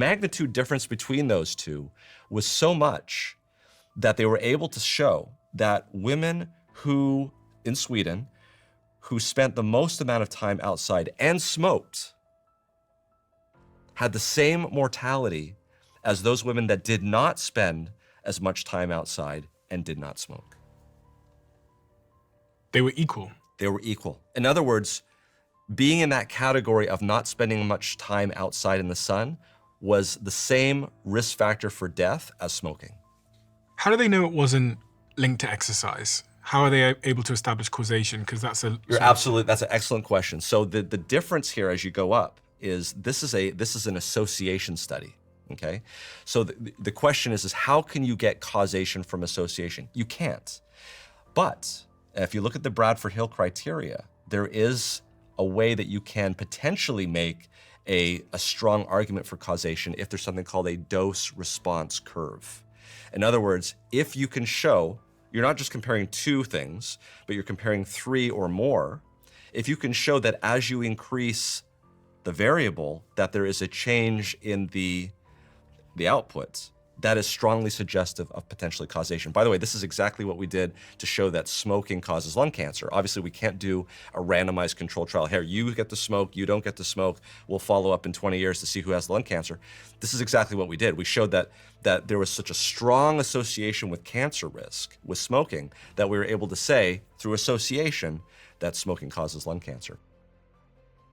magnitude difference between those two was so much that they were able to show that women who, in Sweden, who spent the most amount of time outside and smoked had the same mortality as those women that did not spend as much time outside and did not smoke. They were equal. They were equal. In other words, being in that category of not spending much time outside in the sun was the same risk factor for death as smoking. How do they know it wasn't linked to exercise? How are they able to establish causation? Because that's that's an excellent question. So the difference here as you go up is this is an association study. Okay, so the question is how can you get causation from association? You can't. But if you look at the Bradford-Hill criteria, there is a way that you can potentially make a strong argument for causation if there's something called a dose-response curve. In other words, if you can show, you're not just comparing two things, but you're comparing three or more, if you can show that as you increase the variable, that there is a change in the output, that is strongly suggestive of potentially causation. By the way, this is exactly what we did to show that smoking causes lung cancer. Obviously, we can't do a randomized control trial. Here, you get to smoke, you don't get to smoke. We'll follow up in 20 years to see who has lung cancer. This is exactly what we did. We showed that there was such a strong association with cancer risk with smoking that we were able to say, through association, that smoking causes lung cancer.